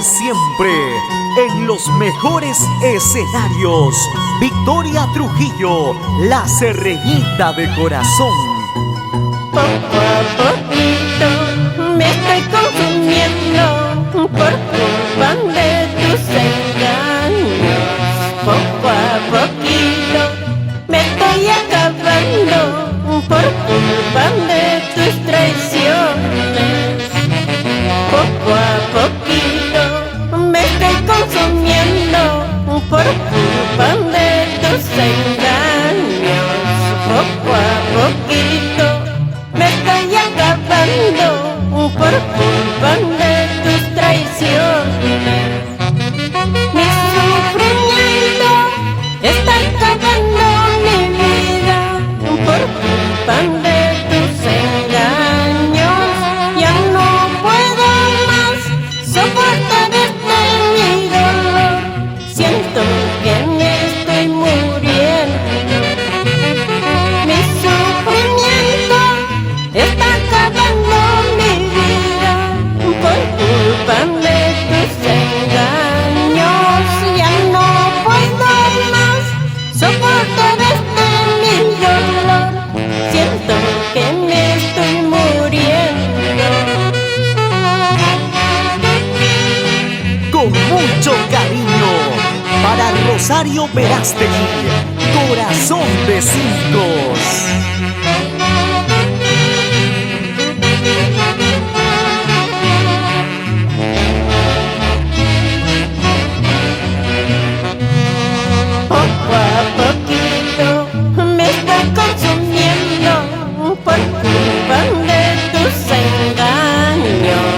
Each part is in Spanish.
y siempre en los mejores escenarios. Victoria Trujillo, la Serreñita de corazón. Poco a poquito me estoy consumiendo por culpa de tus engaños. Poco a poquito me estoy acabando por culpa de tus traiciones. Poco a poquito me estoy consumiendo por culpa de tus engaños. Poco a poquito me estoy acabando por culpa de tus traiciones. Mi sufrimiento está acabando mi vida por culpa de tus engaños. Ya no puedo más soportar mi dolor. Siento que me estoy muriendo. Mi sufrimiento está acabando mi vida por culpa de tus engaños. Ya no puedo más soportar mi dolor. Siento que me estoy muriendo. Con mucho cariño para Rosario Verástegui, Corazón de Ciscos. Poco a poquito me estoy consumiendo por culpa de tus engaños.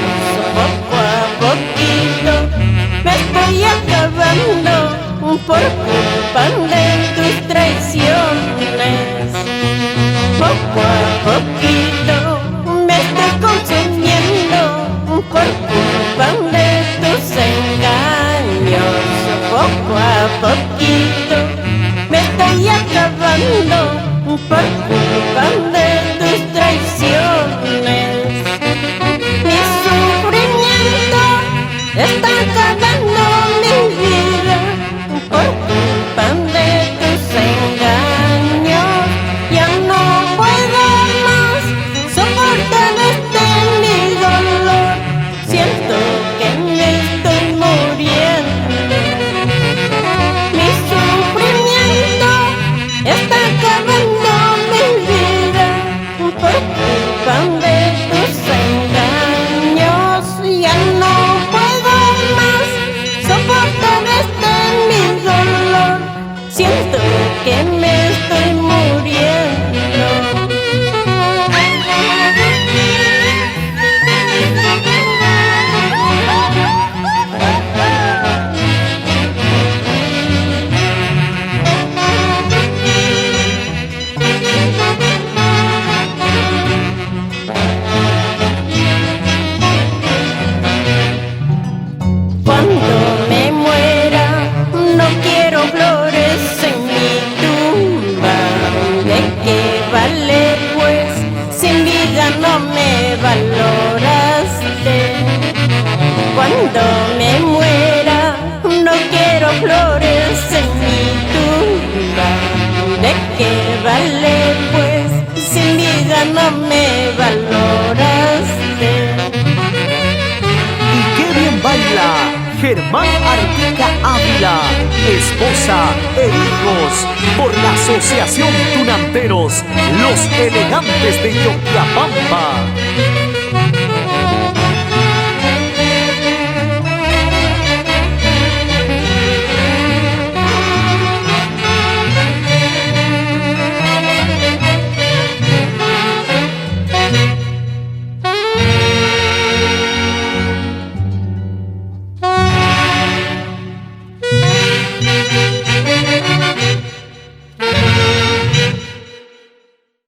Poco a poquito me estoy acabando por culpa de tus traiciones. Poco a poquito me estoy consumiendo por culpa de tus engaños. Poco a poquito me estoy acabando por culpa de tus traiciones. Mi sufrimiento está acabando mi vida por culpa de tus engaños. Ya no puedo más soportar mi dolor. Siento que me estoy muriendo. Mi sufrimiento está acabando mi vida por culpa de tus engaños. Ya no puedo más soportar mi dolor. Siento que me estoy muriendo. Cuando me muera no quiero flores en mi tumba. ¿De qué vale pues sin vida no me valoraste? Cuando me muera no quiero flores en mi tumba. ¿De qué vale pues sin vida no me valoraste? Y qué bien baila Germán Artica Ávila, esposa e hijos, por la Asociación Tunanteros, los Elegantes de Yoquiapampa.